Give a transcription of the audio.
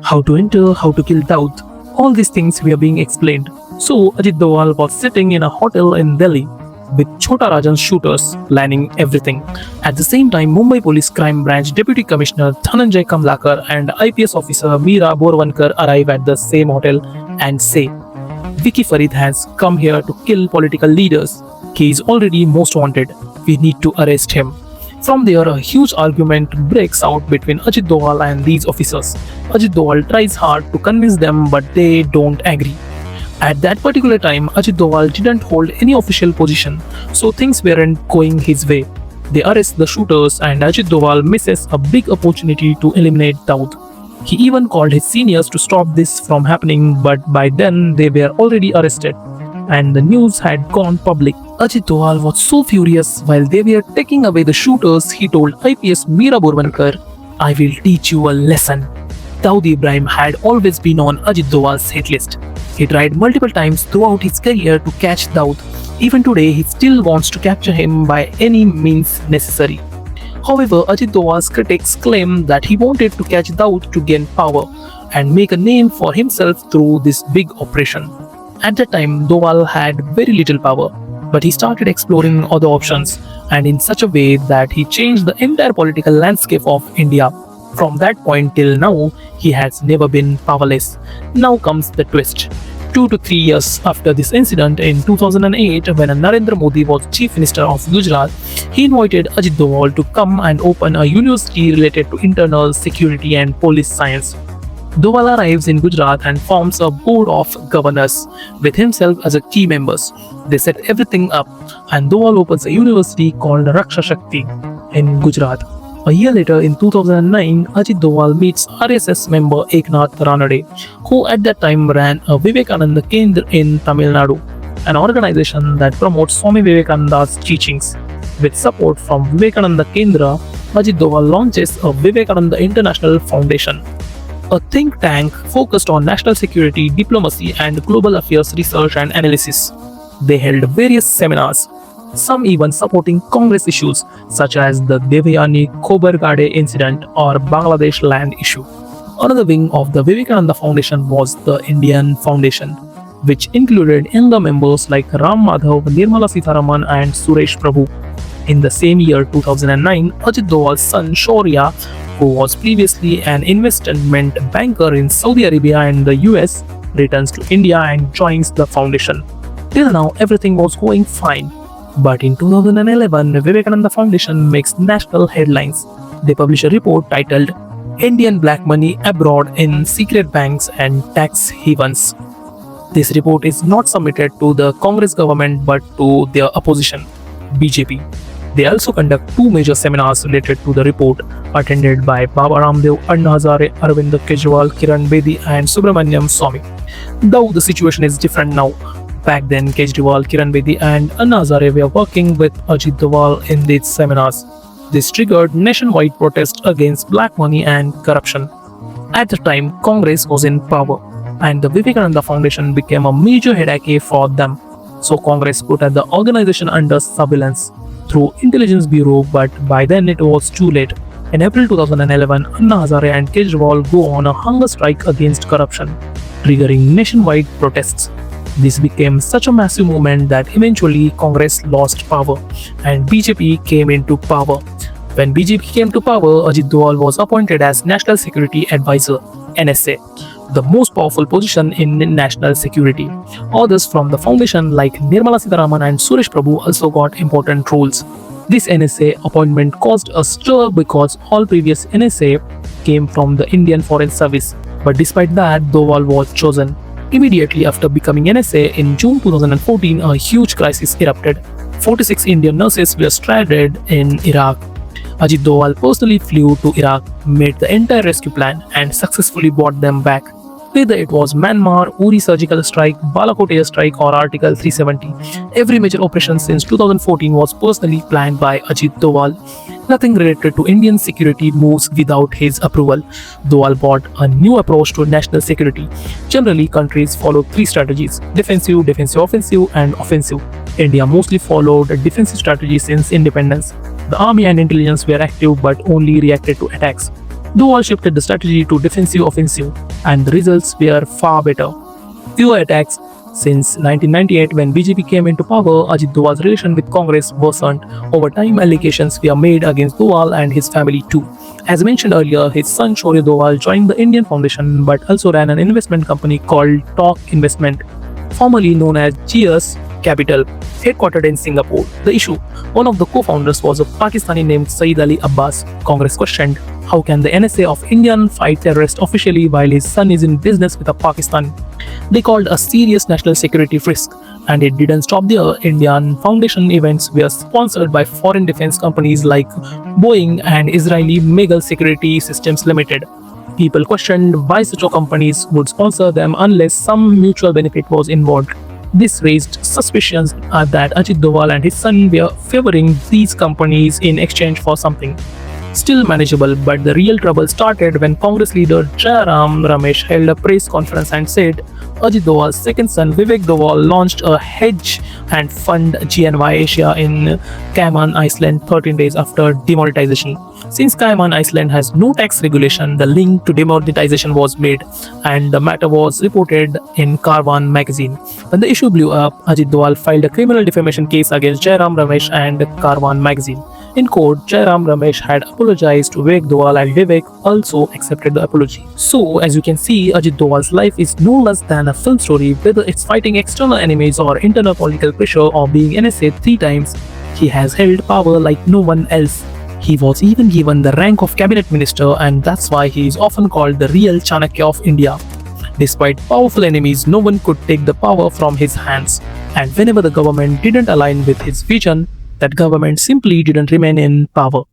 how to enter, how to kill Dawood. All these things were being explained. So Ajit Doval was sitting in a hotel in Delhi with Chota Rajan's shooters planning everything. At the same time, Mumbai Police Crime Branch Deputy Commissioner Dhananjay Kamlakar and IPS officer Meera Borwankar arrive at the same hotel and say, Vicky Farid has come here to kill political leaders. He is already most wanted. We need to arrest him. From there, a huge argument breaks out between Ajit Doval and these officers. Ajit Doval tries hard to convince them, but they don't agree. At that particular time, Ajit Doval didn't hold any official position, so things weren't going his way. They arrest the shooters and Ajit Doval misses a big opportunity to eliminate Dawood. He even called his seniors to stop this from happening, but by then they were already arrested and the news had gone public. Ajit Doval was so furious. While they were taking away the shooters, he told IPS Meera Borwankar, I will teach you a lesson. Dawood Ibrahim had always been on Ajit Doval's hit list. He tried multiple times throughout his career to catch Dawood. Even today, he still wants to capture him by any means necessary. However, Ajit Doval's critics claim that he wanted to catch Dawood to gain power and make a name for himself through this big operation. At that time, Doval had very little power, but he started exploring other options, and in such a way that he changed the entire political landscape of India. From that point till now, he has never been powerless. Now comes the twist. 2 to 3 years after this incident in 2008, when Narendra Modi was Chief Minister of Gujarat, he invited Ajit Doval to come and open a university related to internal security and police science. Doval arrives in Gujarat and forms a board of governors with himself as a key members. They set everything up and Doval opens a university called Raksha Shakti in Gujarat. A year later, in 2009, Ajit Doval meets RSS member Eknath Ranade, who at that time ran a Vivekananda Kendra in Tamil Nadu, an organization that promotes Swami Vivekananda's teachings. With support from Vivekananda Kendra, Ajit Doval launches a Vivekananda International Foundation, a think tank focused on national security, diplomacy, and global affairs research and analysis. They held various seminars, some even supporting Congress issues such as the Devayani Khobargade incident or Bangladesh land issue. Another wing of the Vivekananda Foundation was the Indian Foundation, which included younger members like Ram Madhav, Nirmala Sitharaman and Suresh Prabhu. In the same year 2009, Ajit Doval's son Shaurya, who was previously an investment banker in Saudi Arabia and the US, returns to India and joins the foundation. Till now, everything was going fine. But in 2011, Vivekananda Foundation makes national headlines. They publish a report titled Indian Black Money Abroad in Secret Banks and Tax Havens. This report is not submitted to the Congress government but to their opposition, BJP. They also conduct 2 major seminars related to the report, attended by Bedi Ramdev, Anna Hazare, Arvind Kejriwal, Kiran Bedi and Subramaniam Swamy. Though the situation is different now. Back then, Kejriwal, Kiran Bedi and Anna Hazare were working with Ajit Doval in these seminars. This triggered nationwide protests against black money and corruption. At the time, Congress was in power and the Vivekananda Foundation became a major headache for them. So Congress put the organization under surveillance through Intelligence Bureau, but by then it was too late. In April 2011, Anna Hazare and Kejriwal go on a hunger strike against corruption, triggering nationwide protests. This became such a massive movement that eventually Congress lost power and BJP came into power. When BJP came to power, Ajit Doval was appointed as National Security Advisor, NSA, the most powerful position in national security. Others from the foundation like Nirmala Sitharaman and Suresh Prabhu also got important roles. This NSA appointment caused a stir because all previous NSA came from the Indian Foreign Service. But despite that, Doval was chosen. Immediately after becoming NSA in June 2014, a huge crisis erupted. 46 Indian nurses were stranded in Iraq. Ajit Doval personally flew to Iraq, made the entire rescue plan and successfully brought them back. Whether it was Myanmar, Uri surgical strike, Balakot air strike or Article 370, every major operation since 2014 was personally planned by Ajit Doval. Nothing related to Indian security moves without his approval. Doval brought a new approach to national security. Generally, countries follow 3 strategies: defensive, defensive offensive and offensive. India mostly followed a defensive strategy since independence. The army and intelligence were active but only reacted to attacks. Doval shifted the strategy to defensive offensive, and the results were far better. Fewer attacks. Since 1998, when BJP came into power, Ajit Doval's relation with Congress worsened. Over time, allegations were made against Doval and his family too. As mentioned earlier, his son Shaurya Doval joined the Indian Foundation but also ran an investment company called Talk Investment, formerly known as GS Capital, headquartered in Singapore. The issue: one of the co-founders was a Pakistani named Saeed Ali Abbas. Congress questioned, how can the NSA of Indian fight terrorists officially while his son is in business with a Pakistan? They called a serious national security risk, and it didn't stop there. Indian Foundation events were sponsored by foreign defense companies like Boeing and Israeli Megal Security Systems Limited. People questioned why such companies would sponsor them unless some mutual benefit was involved. This raised suspicions that Ajit Doval and his son were favoring these companies in exchange for something still manageable. But the real trouble started when Congress leader Jairam Ramesh held a press conference and said Ajit Doval's second son Vivek Doval launched a hedge and fund GNY Asia in Cayman Island 13 days after demonetization. Since Cayman Island has no tax regulation, the link to demonetization was made, and the matter was reported in Karwan magazine. When the issue blew up, Ajit Doval filed a criminal defamation case against Jairam Ramesh and Karwan magazine. In court, Jairam Ramesh had apologized to Vivek Doval and Vivek also accepted the apology. So, as you can see, Ajit Doval's life is no less than a film story. Whether it's fighting external enemies or internal political pressure or being NSA 3 times, he has held power like no one else. He was even given the rank of cabinet minister, and that's why he is often called the real Chanakya of India. Despite powerful enemies, no one could take the power from his hands. And whenever the government didn't align with his vision, that government simply didn't remain in power.